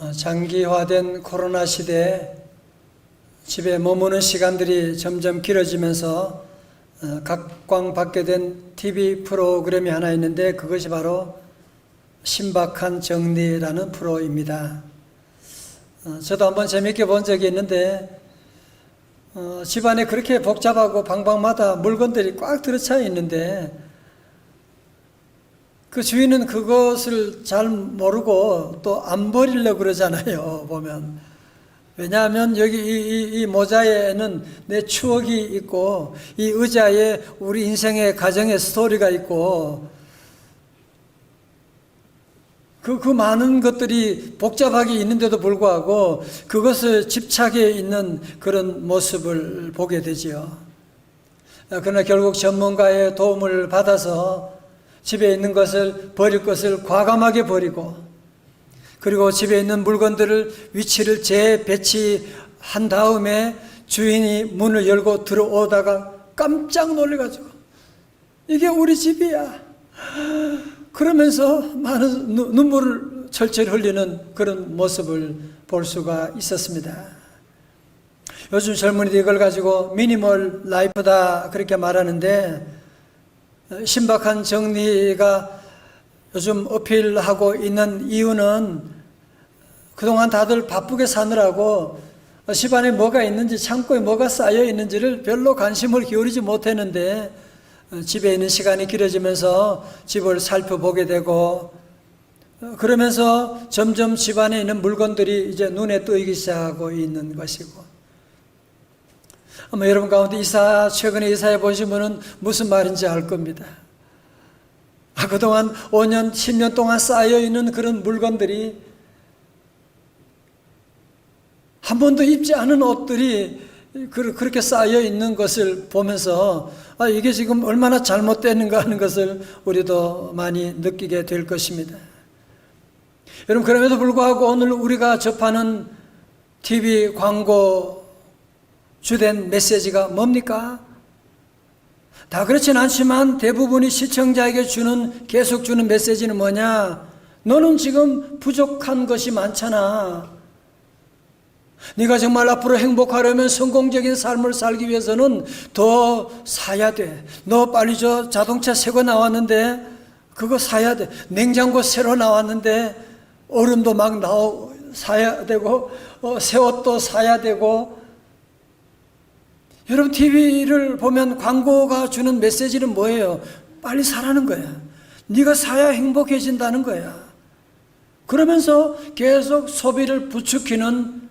장기화된 코로나 시대에 집에 머무는 시간들이 점점 길어지면서 각광받게 된 TV 프로그램이 하나 있는데 그것이 바로 신박한 정리라는 프로입니다. 저도 한번 재밌게 본 적이 있는데 집안에 그렇게 복잡하고 방방마다 물건들이 꽉 들어차 있는데 그 주인은 그것을 잘 모르고 또 안 버리려고 그러잖아요, 보면. 왜냐하면 여기 이 모자에는 내 추억이 있고 이 의자에 우리 인생의 가정의 스토리가 있고 그 많은 것들이 복잡하게 있는데도 불구하고 그것을 집착해 있는 그런 모습을 보게 되지요. 그러나 결국 전문가의 도움을 받아서 집에 있는 것을 버릴 것을 과감하게 버리고 그리고 집에 있는 물건들을 위치를 재배치한 다음에 주인이 문을 열고 들어오다가 깜짝 놀래가지고 이게 우리 집이야 그러면서 많은 눈물을 철철 흘리는 그런 모습을 볼 수가 있었습니다. 요즘 젊은이들이 이걸 가지고 미니멀 라이프다 그렇게 말하는데 신박한 정리가 요즘 어필하고 있는 이유는 그동안 다들 바쁘게 사느라고 집안에 뭐가 있는지 창고에 뭐가 쌓여 있는지를 별로 관심을 기울이지 못했는데 집에 있는 시간이 길어지면서 집을 살펴보게 되고 그러면서 점점 집안에 있는 물건들이 이제 눈에 띄기 시작하고 있는 것이고 아마 여러분 가운데 최근에 이사해 보신 분은 무슨 말인지 알 겁니다. 그동안 5년, 10년 동안 쌓여있는 그런 물건들이 한 번도 입지 않은 옷들이 그렇게 쌓여있는 것을 보면서 이게 지금 얼마나 잘못됐는가 하는 것을 우리도 많이 느끼게 될 것입니다. 여러분 그럼에도 불구하고 오늘 우리가 접하는 TV 광고 주된 메시지가 뭡니까? 다 그렇진 않지만 대부분이 시청자에게 계속 주는 메시지는 뭐냐? 너는 지금 부족한 것이 많잖아. 네가 정말 앞으로 행복하려면 성공적인 삶을 살기 위해서는 더 사야 돼. 너 빨리 저 자동차 새거 나왔는데 그거 사야 돼. 냉장고 새로 나왔는데 얼음도 막 사야 되고 새 옷도 사야 되고 여러분 TV를 보면 광고가 주는 메시지는 뭐예요? 빨리 사라는 거야. 네가 사야 행복해진다는 거야. 그러면서 계속 소비를 부추기는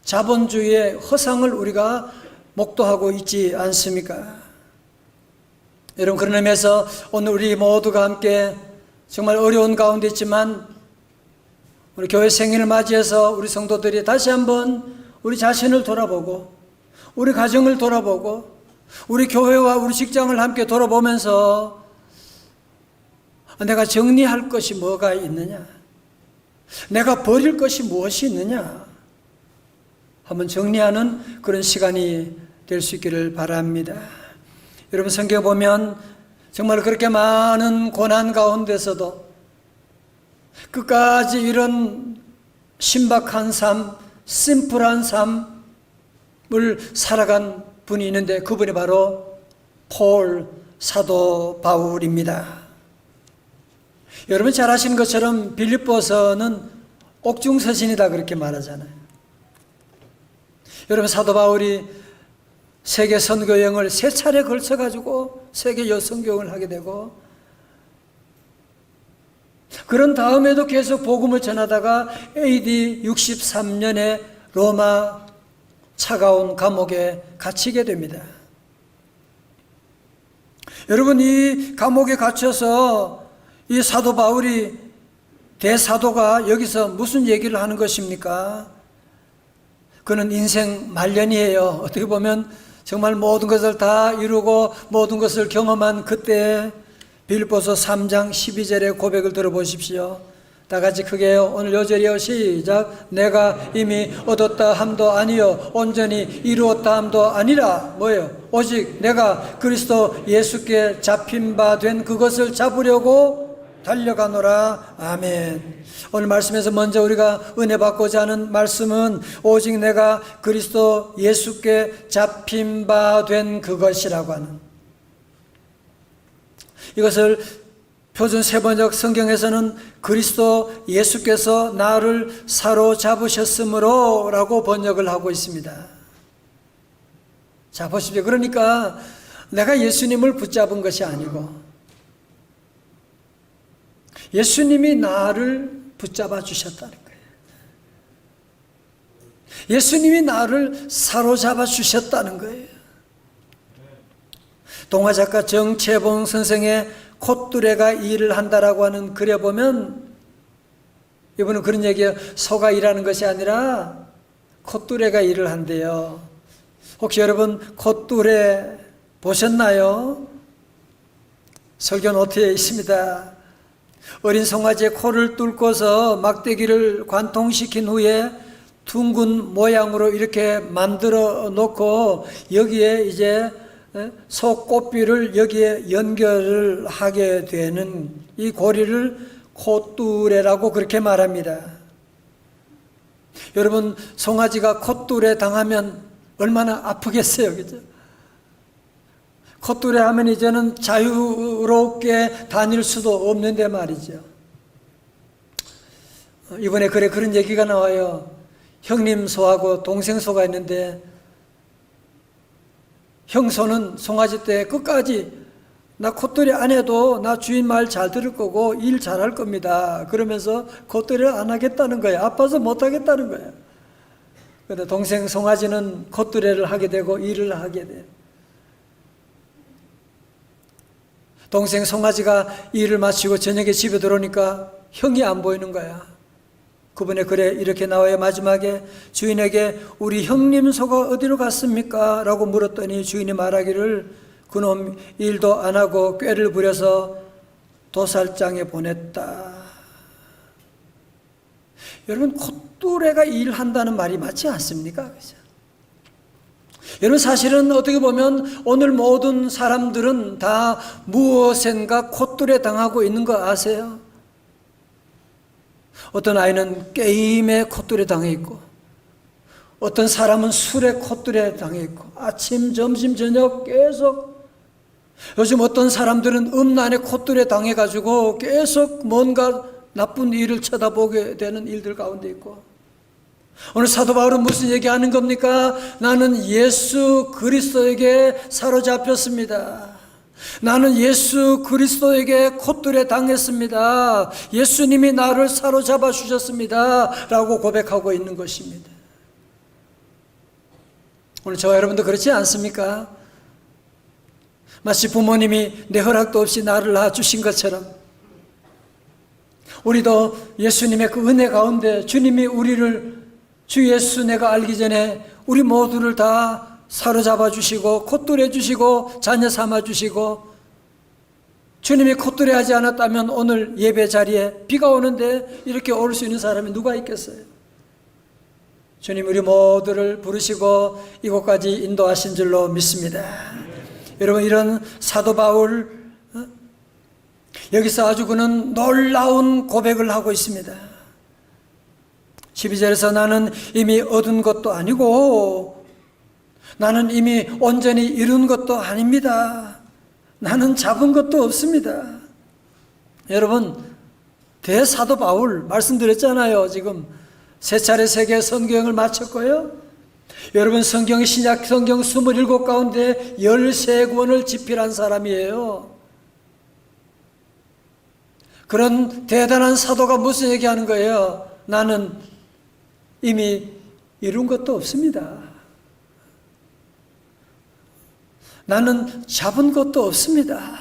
자본주의의 허상을 우리가 목도하고 있지 않습니까? 여러분 그런 의미에서 오늘 우리 모두가 함께 정말 어려운 가운데 있지만 우리 교회 생일을 맞이해서 우리 성도들이 다시 한번 우리 자신을 돌아보고 우리 가정을 돌아보고 우리 교회와 우리 직장을 함께 돌아보면서 내가 정리할 것이 뭐가 있느냐, 내가 버릴 것이 무엇이 있느냐 한번 정리하는 그런 시간이 될 수 있기를 바랍니다. 여러분 성경에 보면 정말 그렇게 많은 고난 가운데서도 끝까지 이런 신박한 삶, 심플한 삶을 살아간 분이 있는데 그분이 바로 폴 사도 바울입니다. 여러분 잘 아시는 것처럼 빌립보서는 옥중서신이다 그렇게 말하잖아요. 여러분 사도 바울이 세계 선교 여행을 3차례 걸쳐가지고 세계 여선교행을 하게 되고 그런 다음에도 계속 복음을 전하다가 AD 63년에 로마 차가운 감옥에 갇히게 됩니다. 여러분 이 감옥에 갇혀서 이 사도 바울이 대사도가 여기서 무슨 얘기를 하는 것입니까? 그는 인생 말년이에요. 어떻게 보면 정말 모든 것을 다 이루고 모든 것을 경험한 그때 빌립보서 3장 12절의 고백을 들어보십시오. 다 같이 크게요. 오늘 요절이요. 시작. 내가 이미 얻었다 함도 아니요 온전히 이루었다 함도 아니라 뭐예요? 오직 내가 그리스도 예수께 잡힌 바 된 그것을 잡으려고 달려가노라. 아멘. 오늘 말씀에서 먼저 우리가 은혜 받고자 하는 말씀은 오직 내가 그리스도 예수께 잡힌 바 된 그것이라고 하는, 이것을 표준 세번역 성경에서는 그리스도 예수께서 나를 사로잡으셨으므로 라고 번역을 하고 있습니다. 자, 보십시오. 그러니까 내가 예수님을 붙잡은 것이 아니고 예수님이 나를 붙잡아 주셨다는 거예요. 예수님이 나를 사로잡아 주셨다는 거예요. 동화작가 정채봉 선생의 콧뚜레가 일을 한다라고 하는 글에 보면 이분은 그런 얘기예요. 소가 일하는 것이 아니라 콧뚜레가 일을 한대요. 혹시 여러분 콧뚜레 보셨나요? 설교 노트에 있습니다. 어린 송아지의 코를 뚫고서 막대기를 관통시킨 후에 둥근 모양으로 이렇게 만들어 놓고 여기에 이제 소 꽃비를 여기에 연결을 하게 되는 이 고리를 콧뚜레라고 그렇게 말합니다. 여러분, 송아지가 콧뚜레 당하면 얼마나 아프겠어요, 그죠? 콧뚜레 하면 이제는 자유롭게 다닐 수도 없는데 말이죠. 이번에 글에 그런 얘기가 나와요. 형님 소하고 동생 소가 있는데 형소는 송아지 때 끝까지 나 콧뚜레 안 해도 나 주인 말 잘 들을 거고 일 잘할 겁니다. 그러면서 콧뚜레를 안 하겠다는 거예요. 아파서 못 하겠다는 거예요. 그런데 동생 송아지는 콧뚜레를 하게 되고 일을 하게 돼요. 동생 송아지가 일을 마치고 저녁에 집에 들어오니까 형이 안 보이는 거야. 그분의 글에 이렇게 나와요. 마지막에 주인에게 우리 형님 소가 어디로 갔습니까? 라고 물었더니 주인이 말하기를 그놈 일도 안 하고 꾀를 부려서 도살장에 보냈다. 여러분, 콧뚜레가 일한다는 말이 맞지 않습니까? 그죠? 여러분, 사실은 어떻게 보면 오늘 모든 사람들은 다 무엇인가 콧뚜레 당하고 있는 거 아세요? 어떤 아이는 게임에 콧뚜레 당해 있고, 어떤 사람은 술에 콧뚜레 당해 있고, 아침, 점심, 저녁 계속, 요즘 어떤 사람들은 음란에 콧뚜레 당해가지고 계속 뭔가 나쁜 일을 쳐다보게 되는 일들 가운데 있고, 오늘 사도 바울은 무슨 얘기하는 겁니까? 나는 예수 그리스도에게 사로잡혔습니다. 나는 예수 그리스도에게 콧뚜레 당했습니다. 예수님이 나를 사로잡아 주셨습니다. 라고 고백하고 있는 것입니다. 오늘 저와 여러분도 그렇지 않습니까? 마치 부모님이 내 허락도 없이 나를 낳아주신 것처럼 우리도 예수님의 그 은혜 가운데 주님이 우리를 주 예수 내가 알기 전에 우리 모두를 다 사로잡아 주시고 콧뚜레 주시고 자녀 삼아 주시고, 주님이 콧뚜레 하지 않았다면 오늘 예배 자리에 비가 오는데 이렇게 올 수 있는 사람이 누가 있겠어요? 주님 우리 모두를 부르시고 이곳까지 인도하신 줄로 믿습니다. 여러분, 이런 사도 바울 여기서 아주 그는 놀라운 고백을 하고 있습니다. 12절에서 나는 이미 얻은 것도 아니고 나는 이미 온전히 이룬 것도 아닙니다. 나는 잡은 것도 없습니다. 여러분, 대사도 바울 말씀드렸잖아요. 지금 세 차례 세계 선교행을 마쳤고요. 여러분, 성경의 신약 성경 27권 가운데 13권을 집필한 사람이에요. 그런 대단한 사도가 무슨 얘기하는 거예요? 나는 이미 이룬 것도 없습니다. 나는 잡은 것도 없습니다.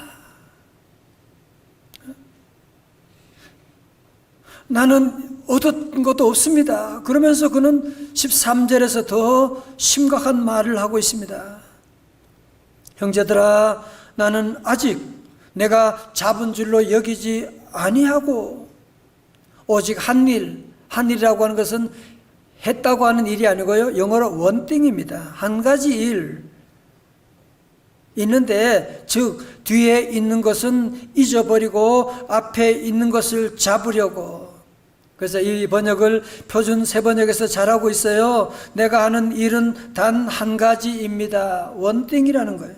나는 얻은 것도 없습니다. 그러면서 그는 13절에서 더 심각한 말을 하고 있습니다. 형제들아, 나는 아직 내가 잡은 줄로 여기지 아니하고 오직 한일이라고 하는 것은 했다고 하는 일이 아니고요. 영어로 원띵입니다. 한 가지 일. 있는데, 즉 뒤에 있는 것은 잊어버리고 앞에 있는 것을 잡으려고. 그래서 이 번역을 표준 세번역에서 잘하고 있어요. 내가 하는 일은 단 한 가지입니다. 원띵이라는 거예요.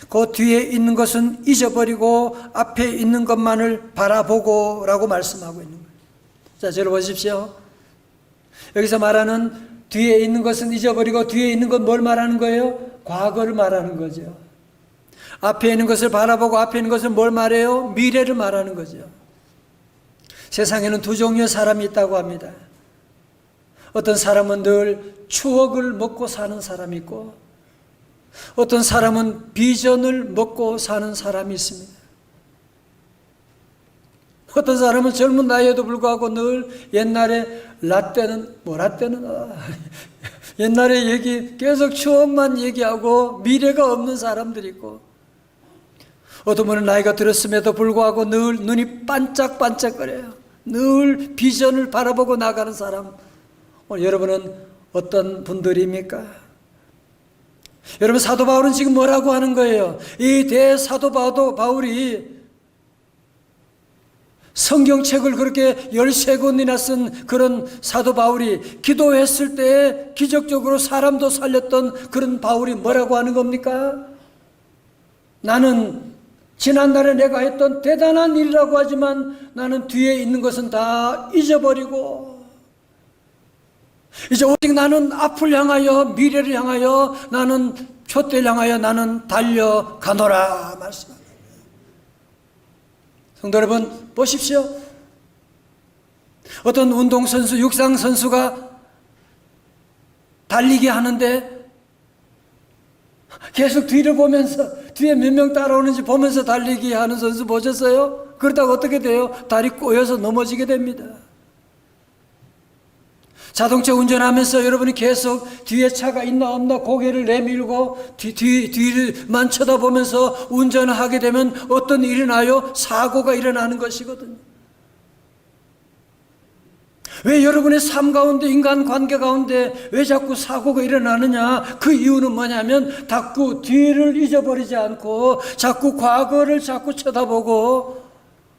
그 뒤에 있는 것은 잊어버리고 앞에 있는 것만을 바라보고 라고 말씀하고 있는 거예요. 자, 저를 보십시오. 여기서 말하는 뒤에 있는 것은 잊어버리고 뒤에 있는 건 뭘 말하는 거예요? 과거를 말하는 거죠. 앞에 있는 것을 바라보고 앞에 있는 것을 뭘 말해요? 미래를 말하는 거죠. 세상에는 두 종류의 사람이 있다고 합니다. 어떤 사람은 늘 추억을 먹고 사는 사람이 있고, 어떤 사람은 비전을 먹고 사는 사람이 있습니다. 어떤 사람은 젊은 나이에도 불구하고 늘 옛날에 옛날에 얘기 계속 추억만 얘기하고 미래가 없는 사람들이 있고, 어떤 분은 나이가 들었음에도 불구하고 늘 눈이 반짝반짝거려요. 늘 비전을 바라보고 나가는 사람. 오늘 여러분은 어떤 분들입니까? 여러분, 사도 바울은 지금 뭐라고 하는 거예요? 이 대사도 바울이 성경책을 그렇게 13권이나 쓴 그런 사도 바울이 기도했을 때 기적적으로 사람도 살렸던 그런 바울이 뭐라고 하는 겁니까? 나는 지난날에 내가 했던 대단한 일이라고 하지만 나는 뒤에 있는 것은 다 잊어버리고 이제 오직 나는 앞을 향하여, 미래를 향하여, 나는 표대를 향하여 나는 달려가노라 말씀합니다. 성도 여러분, 보십시오. 어떤 운동선수, 육상선수가 달리기 하는데 계속 뒤를 보면서 뒤에 몇 명 따라오는지 보면서 달리기 하는 선수 보셨어요? 그러다가 어떻게 돼요? 다리 꼬여서 넘어지게 됩니다. 자동차 운전하면서 여러분이 계속 뒤에 차가 있나 없나 고개를 내밀고 뒤를만 쳐다보면서 운전을 하게 되면 어떤 일이 나요? 사고가 일어나는 것이거든요. 왜 여러분의 삶 가운데, 인간관계 가운데 왜 자꾸 사고가 일어나느냐? 그 이유는 뭐냐면 자꾸 뒤를 잊어버리지 않고 자꾸 과거를 자꾸 쳐다보고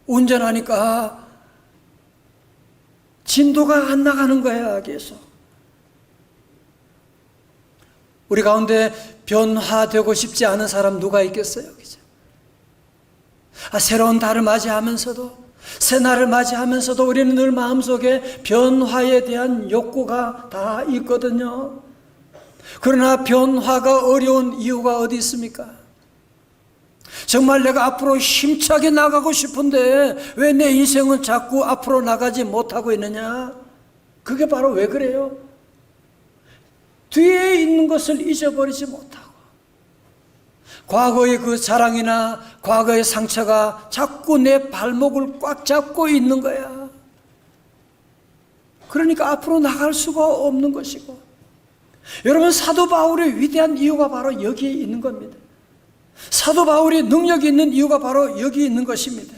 운전하니까 진도가 안 나가는 거야, 계속. 우리 가운데 변화되고 싶지 않은 사람 누가 있겠어요? 그죠? 새로운 달을 맞이하면서도, 새날을 맞이하면서도 우리는 늘 마음속에 변화에 대한 욕구가 다 있거든요. 그러나 변화가 어려운 이유가 어디 있습니까? 정말 내가 앞으로 힘차게 나가고 싶은데 왜 내 인생은 자꾸 앞으로 나가지 못하고 있느냐? 그게 바로 왜 그래요? 뒤에 있는 것을 잊어버리지 못하고 과거의 그 자랑이나 과거의 상처가 자꾸 내 발목을 꽉 잡고 있는 거야. 그러니까 앞으로 나갈 수가 없는 것이고, 여러분, 사도 바울의 위대한 이유가 바로 여기에 있는 겁니다. 사도 바울이 능력이 있는 이유가 바로 여기 있는 것입니다.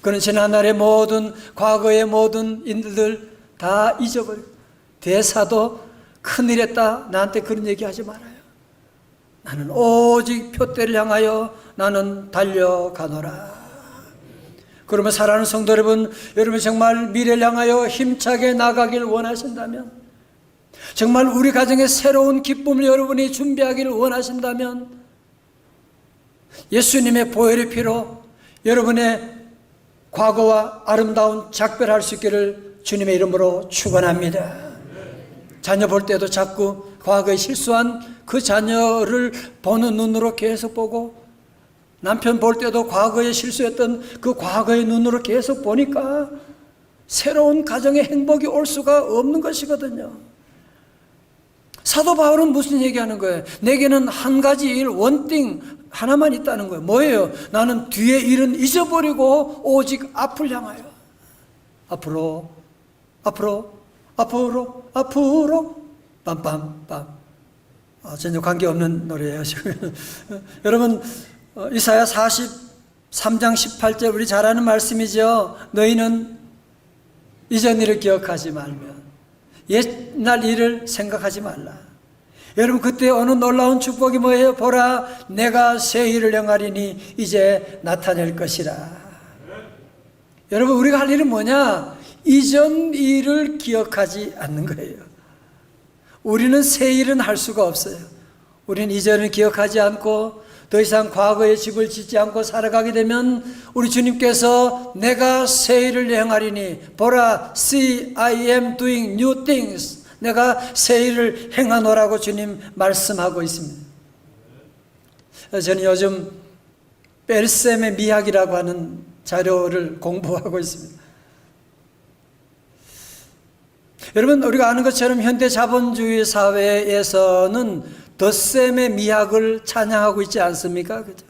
그는 지난날의 모든, 과거의 모든 일들 다 잊어버리고, 대사도 큰일 했다, 나한테 그런 얘기 하지 말아요. 나는 오직 표대를 향하여 나는 달려가노라. 그러면 사랑하는 성도 여러분, 여러분 정말 미래를 향하여 힘차게 나가길 원하신다면, 정말 우리 가정에 새로운 기쁨을 여러분이 준비하기를 원하신다면 예수님의 보혈의 피로 여러분의 과거와 아름다운 작별할 수 있기를 주님의 이름으로 축원합니다. 자녀 볼 때도 자꾸 과거에 실수한 그 자녀를 보는 눈으로 계속 보고, 남편 볼 때도 과거에 실수했던 그 과거의 눈으로 계속 보니까 새로운 가정의 행복이 올 수가 없는 것이거든요. 사도 바울은 무슨 얘기하는 거예요? 내게는 한 가지 일, 원띵 하나만 있다는 거예요. 뭐예요? 나는 뒤의 일은 잊어버리고 오직 앞을 향하여, 앞으로 빰빰빰. 전혀 관계없는 노래예요 지금. 여러분, 이사야 43장 18절 우리 잘 아는 말씀이죠. 너희는 이전 일을 기억하지 말며 옛날 일을 생각하지 말라. 여러분, 그때 어느 놀라운 축복이 뭐예요? 보라, 내가 새 일을 행하리니 이제 나타낼 것이라. 여러분, 우리가 할 일은 뭐냐? 이전 일을 기억하지 않는 거예요. 우리는 새 일은 할 수가 없어요. 우리는 이전을 기억하지 않고 더 이상 과거의 집을 짓지 않고 살아가게 되면 우리 주님께서 내가 새 일을 행하리니 보라, see, I am doing new things. 내가 새 일을 행하노라고 주님 말씀하고 있습니다. 저는 요즘 벨셈의 미학이라고 하는 자료를 공부하고 있습니다. 여러분, 우리가 아는 것처럼 현대 자본주의 사회에서는 덧셈의 미학을 찬양하고 있지 않습니까? 그죠?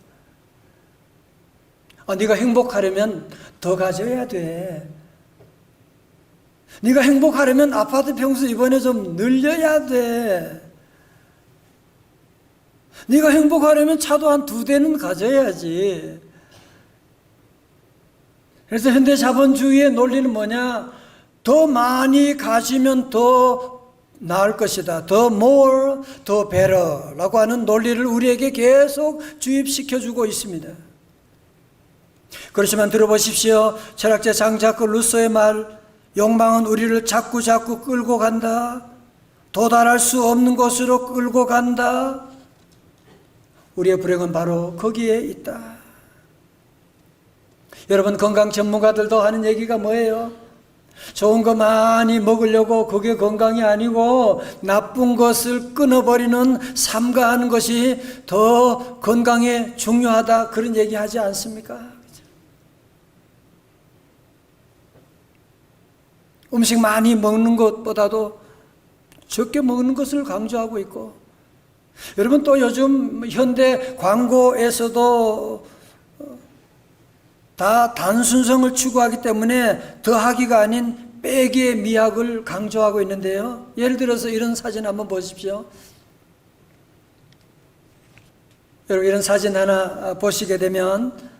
네가 행복하려면 더 가져야 돼. 네가 행복하려면 아파트 평수 이번에 좀 늘려야 돼. 네가 행복하려면 차도 한 2대는 가져야지. 그래서 현대 자본주의의 논리는 뭐냐? 더 많이 가지면 더 나을 것이다. 더 more, 더 better 라고 하는 논리를 우리에게 계속 주입시켜주고 있습니다. 그렇지만 들어보십시오. 철학자 장자크 루소의 말, 욕망은 우리를 자꾸 끌고 간다. 도달할 수 없는 곳으로 끌고 간다. 우리의 불행은 바로 거기에 있다. 여러분, 건강 전문가들도 하는 얘기가 뭐예요? 좋은 거 많이 먹으려고 그게 건강이 아니고 나쁜 것을 끊어버리는 삼가하는 것이 더 건강에 중요하다, 그런 얘기 하지 않습니까? 음식 많이 먹는 것보다도 적게 먹는 것을 강조하고 있고, 여러분 또 요즘 현대 광고에서도 다 단순성을 추구하기 때문에 더하기가 아닌 빼기의 미학을 강조하고 있는데요. 예를 들어서 이런 사진 한번 보십시오. 여러분, 이런 사진 하나 보시게 되면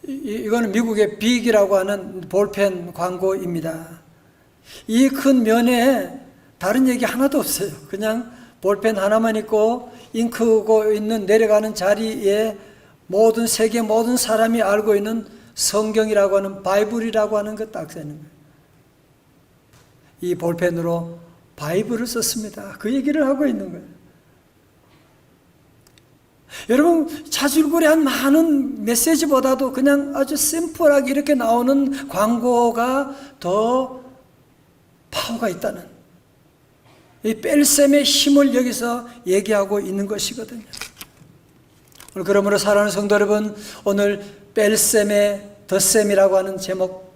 이거는 미국의 빅이라고 하는 볼펜 광고입니다. 이 큰 면에 다른 얘기 하나도 없어요. 그냥 볼펜 하나만 있고 잉크고 있는 내려가는 자리에 모든 세계 모든 사람이 알고 있는 성경이라고 하는 바이블이라고 하는 것 딱 쓰는 거예요. 이 볼펜으로 바이블을 썼습니다. 그 얘기를 하고 있는 거예요. 여러분, 자줄거리한 많은 메시지보다도 그냥 아주 심플하게 이렇게 나오는 광고가 더 파워가 있다는, 이 뺄셈의 힘을 여기서 얘기하고 있는 것이거든요. 오늘 그러므로 사랑하는 성도 여러분, 오늘 뺄셈의 덧셈이라고 하는 제목,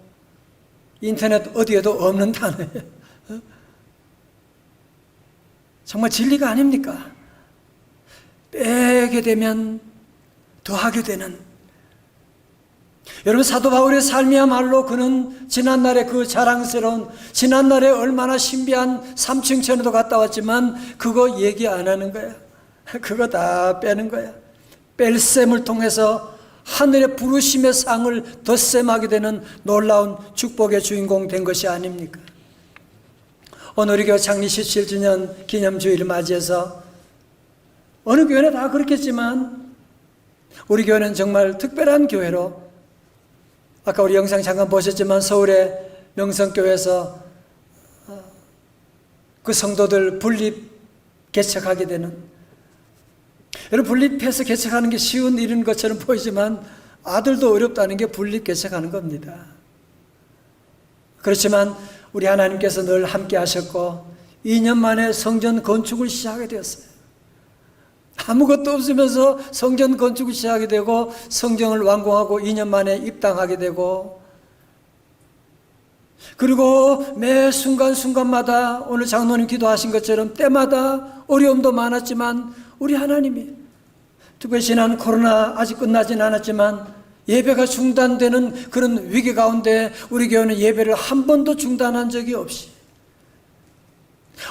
인터넷 어디에도 없는 단어예요. 정말 진리가 아닙니까? 빼게 되면 더하게 되는. 여러분, 사도 바울의 삶이야말로 그는 지난날에 그 자랑스러운, 지난날에 얼마나 신비한 3층 천에도 갔다 왔지만 그거 얘기 안 하는 거야. 그거 다 빼는 거야. 뺄셈을 통해서 하늘의 부르심의 상을 덧셈하게 되는 놀라운 축복의 주인공 된 것이 아닙니까? 오늘 우리 교회 창립 17주년 기념주일을 맞이해서 어느 교회나 다 그렇겠지만 우리 교회는 정말 특별한 교회로, 아까 우리 영상 잠깐 보셨지만 서울의 명성교회에서 그 성도들 분립 개척하게 되는, 여러분, 분립해서 개척하는 게 쉬운 일인 것처럼 보이지만 아들도 어렵다는 게 분립 개척하는 겁니다. 그렇지만 우리 하나님께서 늘 함께 하셨고 2년 만에 성전 건축을 시작하게 되었어요. 아무것도 없으면서 성전 건축을 시작하게 되고 성경을 완공하고 2년 만에 입당하게 되고, 그리고 매 순간순간마다 오늘 장로님 기도하신 것처럼 때마다 어려움도 많았지만 우리 하나님이, 특별히 지난 코로나 아직 끝나진 않았지만 예배가 중단되는 그런 위기 가운데 우리 교회는 예배를 한 번도 중단한 적이 없이,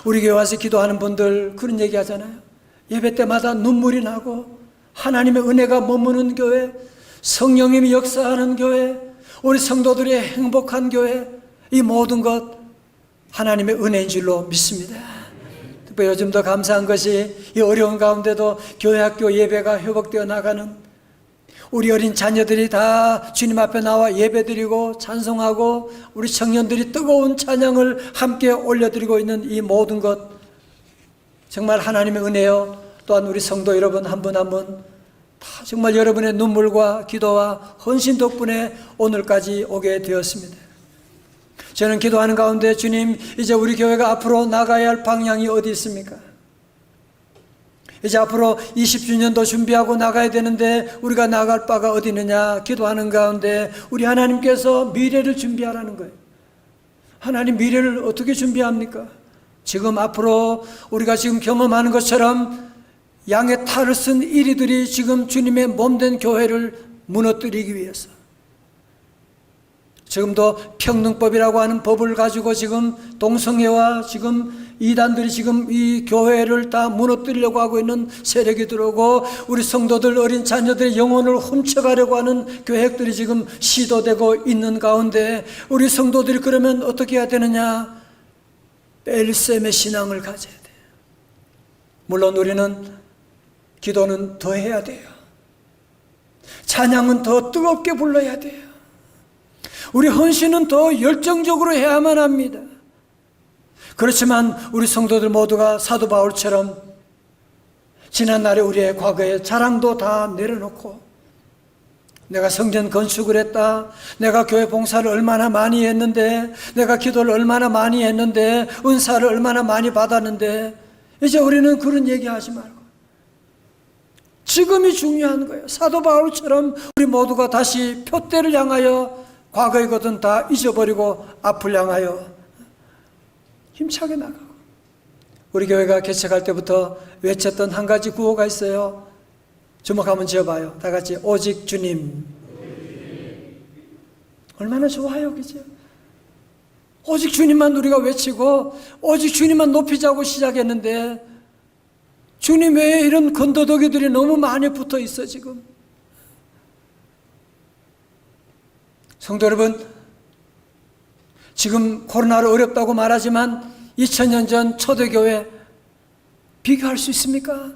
우리 교회 와서 기도하는 분들 그런 얘기 하잖아요. 예배 때마다 눈물이 나고 하나님의 은혜가 머무는 교회, 성령님이 역사하는 교회, 우리 성도들의 행복한 교회, 이 모든 것 하나님의 은혜인 줄로 믿습니다. 특별히 요즘 더 감사한 것이 이 어려운 가운데도 교회 학교 예배가 회복되어 나가는 우리 어린 자녀들이 다 주님 앞에 나와 예배드리고 찬송하고 우리 청년들이 뜨거운 찬양을 함께 올려드리고 있는 이 모든 것 정말 하나님의 은혜요. 또한 우리 성도 여러분 한 분 한 분 다 정말 여러분의 눈물과 기도와 헌신 덕분에 오늘까지 오게 되었습니다. 저는 기도하는 가운데 주님, 이제 우리 교회가 앞으로 나가야 할 방향이 어디 있습니까? 이제 앞으로 20주년도 준비하고 나가야 되는데 우리가 나갈 바가 어디 있느냐 기도하는 가운데 우리 하나님께서 미래를 준비하라는 거예요. 하나님 미래를 어떻게 준비합니까? 지금 앞으로 우리가 지금 경험하는 것처럼 양의 탈을 쓴 이리들이 지금 주님의 몸된 교회를 무너뜨리기 위해서 지금도 평등법이라고 하는 법을 가지고 지금 동성애와 지금 이단들이 지금 이 교회를 다 무너뜨리려고 하고 있는 세력이 들어오고 우리 성도들 어린 자녀들의 영혼을 훔쳐가려고 하는 계획들이 지금 시도되고 있는 가운데 우리 성도들이 그러면 어떻게 해야 되느냐? 벨셈의 신앙을 가져야 돼요. 물론 우리는 기도는 더 해야 돼요. 찬양은 더 뜨겁게 불러야 돼요. 우리 헌신은 더 열정적으로 해야만 합니다. 그렇지만 우리 성도들 모두가 사도 바울처럼 지난날에 우리의 과거의 자랑도 다 내려놓고 내가 성전 건축을 했다, 내가 교회 봉사를 얼마나 많이 했는데, 내가 기도를 얼마나 많이 했는데, 은사를 얼마나 많이 받았는데, 이제 우리는 그런 얘기하지 말고 지금이 중요한 거예요. 사도 바울처럼 우리 모두가 다시 표대를 향하여 과거의 것은 다 잊어버리고 앞을 향하여 힘차게 나가고, 우리 교회가 개척할 때부터 외쳤던 한 가지 구호가 있어요. 주먹 한번 지어봐요. 다 같이 오직 주님. 얼마나 좋아요, 그죠? 오직 주님만 우리가 외치고 오직 주님만 높이자고 시작했는데 주님 외에 이런 건더더기들이 너무 많이 붙어 있어 지금. 성도 여러분, 지금 코로나로 어렵다고 말하지만 2000년 전 초대교회 비교할 수 있습니까?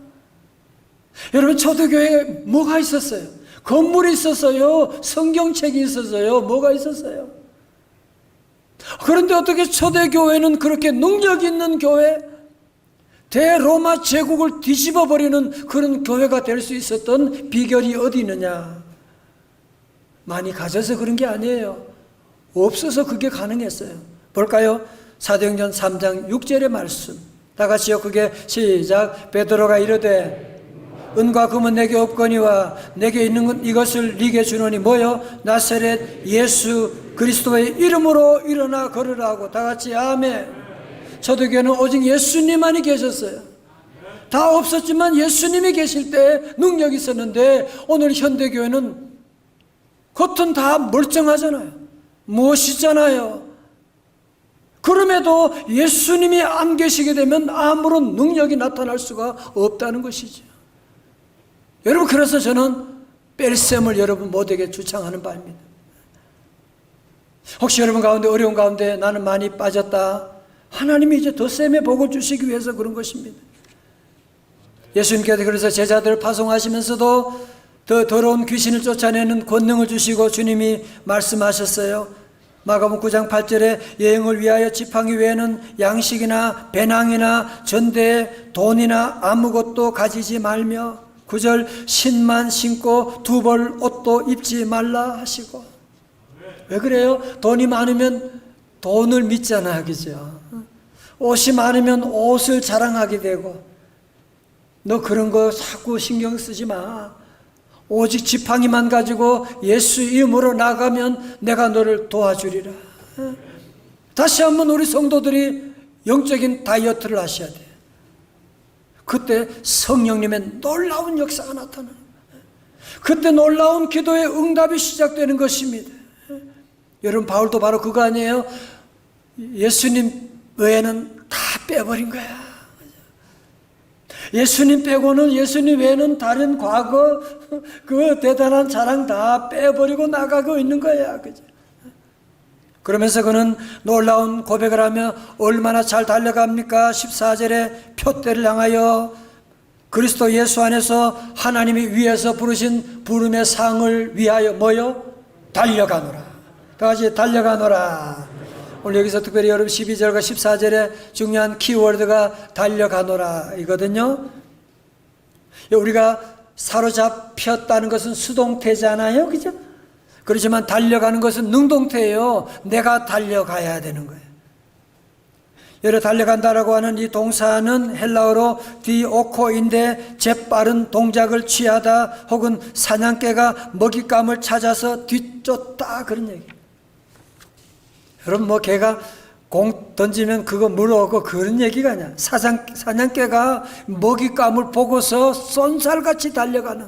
여러분, 초대교회에 뭐가 있었어요? 건물이 있었어요? 성경책이 있었어요? 뭐가 있었어요? 그런데 어떻게 초대교회는 그렇게 능력 있는 교회, 대로마 제국을 뒤집어 버리는 그런 교회가 될 수 있었던 비결이 어디 있느냐? 많이 가져서 그런 게 아니에요. 없어서 그게 가능했어요. 볼까요? 사도행전 3장 6절의 말씀. 다 같이요. 그게 시작. 베드로가 이르되 은과 금은 내게 없거니와 내게 있는 건 이것을 네게 주노니 뭐요? 나사렛 예수 그리스도의 이름으로 일어나 걸으라고. 다 같이 아멘. 초대교회는 오직 예수님만이 계셨어요. 다 없었지만 예수님이 계실 때 능력이 있었는데 오늘 현대교회는 겉은 다 멀쩡하잖아요. 무엇이잖아요. 그럼에도 예수님이 안 계시게 되면 아무런 능력이 나타날 수가 없다는 것이죠. 여러분, 그래서 저는 뺄셈을 여러분 모두에게 주창하는 바입니다. 혹시 여러분 가운데 어려운 가운데 나는 많이 빠졌다, 하나님이 이제 더 셈의 복을 주시기 위해서 그런 것입니다. 예수님께서 그래서 제자들을 파송하시면서도 더 더러운 귀신을 쫓아내는 권능을 주시고 주님이 말씀하셨어요. 마가복음 9장 8절에 여행을 위하여 지팡이 외에는 양식이나 배낭이나 전대에 돈이나 아무것도 가지지 말며 9절 신만 신고 두 벌 옷도 입지 말라 하시고. 왜 그래요? 돈이 많으면 돈을 믿잖아, 그죠? 옷이 많으면 옷을 자랑하게 되고, 너 그런 거 자꾸 신경 쓰지 마. 오직 지팡이만 가지고 예수 이름으로 나가면 내가 너를 도와주리라. 다시 한번 우리 성도들이 영적인 다이어트를 하셔야 돼요. 그때 성령님의 놀라운 역사가 나타나는 거예요. 그때 놀라운 기도의 응답이 시작되는 것입니다. 여러분, 바울도 바로 그거 아니에요? 예수님 외에는 다 빼버린 거야. 예수님 빼고는, 예수님 외에는 다른 과거 그 대단한 자랑 다 빼버리고 나가고 있는 거야. 그죠? 그러면서 그는 놀라운 고백을 하며 얼마나 잘 달려갑니까? 14절에 표대를 향하여 그리스도 예수 안에서 하나님이 위에서 부르신 부름의 상을 위하여 뭐요? 달려가노라. 다 같이 달려가노라. 오늘 여기서 특별히 여러분 12절과 14절에 중요한 키워드가 달려가노라 이거든요. 우리가 사로잡혔다는 것은 수동태잖아요, 그죠? 그렇지만 달려가는 것은 능동태예요. 내가 달려가야 되는 거예요. 여러 달려간다라고 하는 이 동사는 헬라어로 디오코인데 재빠른 동작을 취하다 혹은 사냥개가 먹잇감을 찾아서 뒤쫓다 그런 얘기예요. 여러분 뭐 개가 공 던지면 그거 물어오고 그런 얘기가 아니야. 사냥개가 먹잇감을 보고서 쏜살같이 달려가는,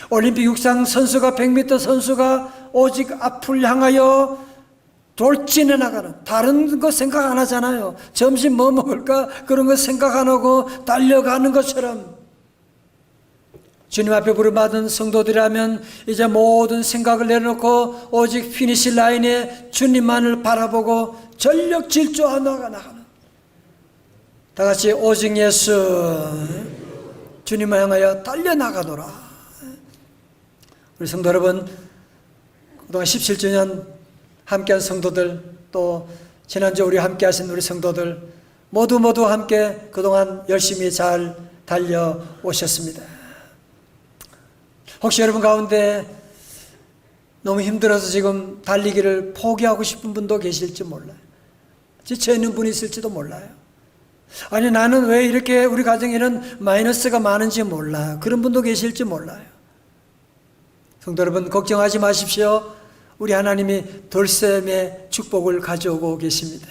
올림픽 육상 선수가 100m 선수가 오직 앞을 향하여 돌진해 나가는, 다른 거 생각 안 하잖아요. 점심 뭐 먹을까 그런 거 생각 안 하고 달려가는 것처럼 주님 앞에 부름받은 성도들이라면 이제 모든 생각을 내려놓고 오직 피니시 라인에 주님만을 바라보고 전력 질주하며 나가는, 다 같이 오직 예수 주님을 향하여 달려나가노라. 우리 성도 여러분, 그동안 17주년 함께한 성도들, 또 지난주 우리 함께하신 우리 성도들 모두 함께 그동안 열심히 잘 달려오셨습니다. 혹시 여러분 가운데 너무 힘들어서 지금 달리기를 포기하고 싶은 분도 계실지 몰라요. 지쳐있는 분이 있을지도 몰라요. 아니 나는 왜 이렇게 우리 가정에는 마이너스가 많은지 몰라, 그런 분도 계실지 몰라요. 성도 여러분 걱정하지 마십시오. 우리 하나님이 덜셈의 축복을 가져오고 계십니다.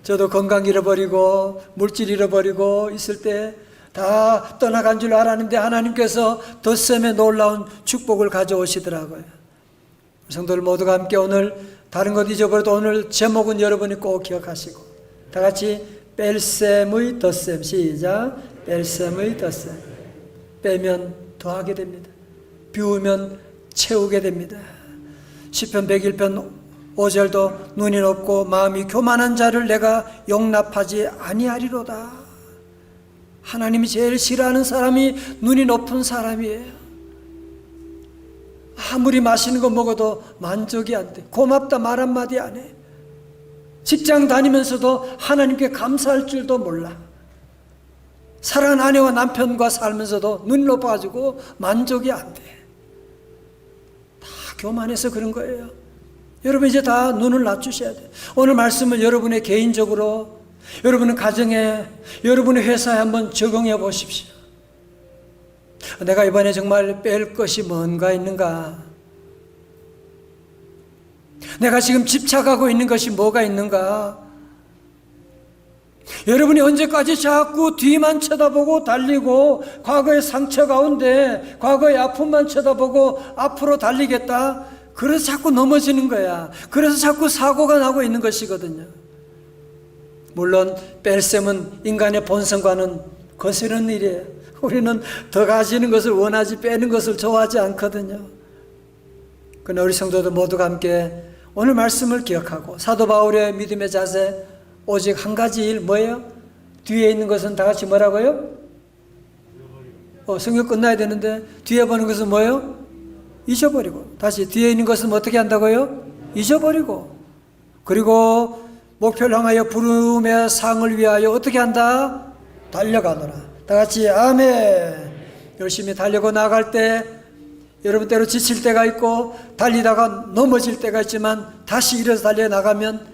저도 건강 잃어버리고 물질 잃어버리고 있을 때 다 떠나간 줄 알았는데 하나님께서 덜셈의 놀라운 축복을 가져오시더라고요. 성도들 모두가 함께 오늘 다른 것 잊어버려도 오늘 제목은 여러분이 꼭 기억하시고, 다 같이 뺄셈의 덧셈, 시작. 뺄셈의 덧셈. 빼면 더하게 됩니다. 비우면 채우게 됩니다. 시편 101편 5절도 눈이 높고 마음이 교만한 자를 내가 용납하지 아니하리로다. 하나님이 제일 싫어하는 사람이 눈이 높은 사람이에요. 아무리 맛있는 거 먹어도 만족이 안 돼. 고맙다 말 한마디 안 해. 직장 다니면서도 하나님께 감사할 줄도 몰라. 사랑하는 아내와 남편과 살면서도 눈이 높아가지고 만족이 안 돼. 다 교만해서 그런 거예요. 여러분 이제 다 눈을 낮추셔야 돼요. 오늘 말씀을 여러분의 개인적으로, 여러분의 가정에, 여러분의 회사에 한번 적용해 보십시오. 내가 이번에 정말 뺄 것이 뭔가 있는가? 내가 지금 집착하고 있는 것이 뭐가 있는가? 여러분이 언제까지 자꾸 뒤만 쳐다보고 달리고 과거의 상처 가운데 과거의 아픔만 쳐다보고 앞으로 달리겠다? 그래서 자꾸 넘어지는 거야. 그래서 자꾸 사고가 나고 있는 것이거든요. 물론 뺄셈은 인간의 본성과는 거스르는 일이에요. 우리는 더 가지는 것을 원하지 빼는 것을 좋아하지 않거든요. 그러나 우리 성도들 모두가 함께 오늘 말씀을 기억하고 사도 바울의 믿음의 자세, 오직 한 가지 일 뭐예요? 뒤에 있는 것은 다 같이 뭐라고요? 성경 끝나야 되는데 뒤에 보는 것은 뭐예요? 잊어버리고. 다시 뒤에 있는 것은 어떻게 한다고요? 잊어버리고. 그리고 목표를 향하여 부름의 상을 위하여 어떻게 한다? 달려가노라. 다 같이 아멘. 열심히 달려고 나갈 때 여러분 때로 지칠 때가 있고 달리다가 넘어질 때가 있지만 다시 일어서 달려나가면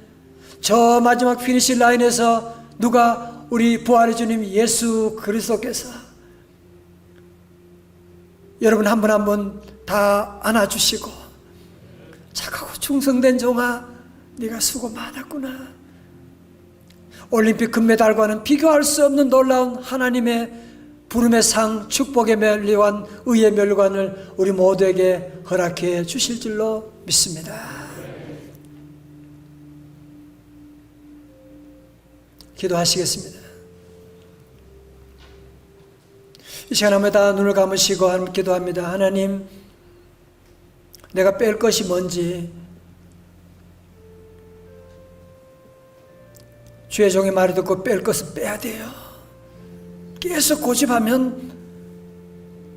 저 마지막 피니시 라인에서 누가 우리 부활의 주님 예수 그리스도께서 여러분 한 분 한 분 다 안아주시고 착하고 충성된 종아 네가 수고 많았구나. 올림픽 금메달과는 비교할 수 없는 놀라운 하나님의 부름의 상, 축복의 멸관, 의의 멸관을 우리 모두에게 허락해 주실 줄로 믿습니다. 기도하시겠습니다. 이 시간 한번 다 눈을 감으시고 하나님 기도합니다. 하나님, 내가 뺄 것이 뭔지 주의 종의 말을 듣고 뺄 것은 빼야 돼요. 계속 고집하면,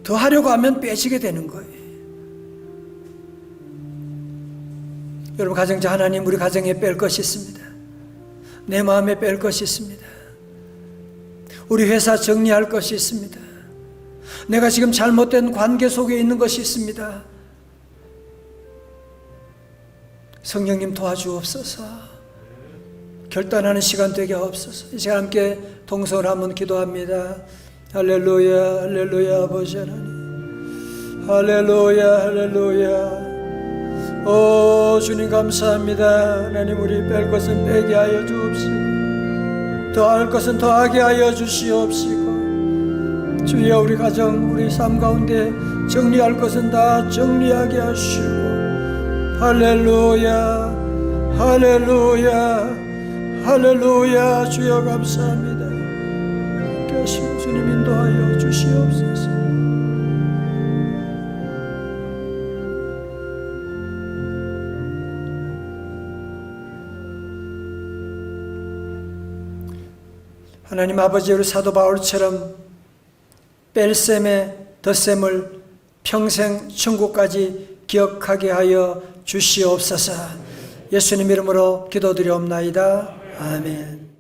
더 하려고 하면 빼지게 되는 거예요. 여러분, 가정자 하나님 우리 가정에 뺄 것이 있습니다. 내 마음에 뺄 것이 있습니다. 우리 회사 정리할 것이 있습니다. 내가 지금 잘못된 관계 속에 있는 것이 있습니다. 성령님 도와주옵소서. 결단하는 시간 되게 없어서 이 시간 함께 동성을 한번 기도합니다. 할렐루야, 할렐루야. 아버지 하나님, 할렐루야, 할렐루야. 오 주님 감사합니다. 하나님, 우리 뺄 것은 빼게 하여 주옵시고 더할 것은 더하게 하여 주시옵시고, 주여 우리 가정 우리 삶 가운데 정리할 것은 다 정리하게 하시고, 할렐루야, 할렐루야, 할렐루야. 주여 감사합니다. 계시고 주님 인도하여 주시옵소서. 하나님 아버지, 우리 사도 바울처럼 뺄셈의 덧셈을 평생 천국까지 기억하게 하여 주시옵소서. 예수님 이름으로 기도드리옵나이다. 아멘.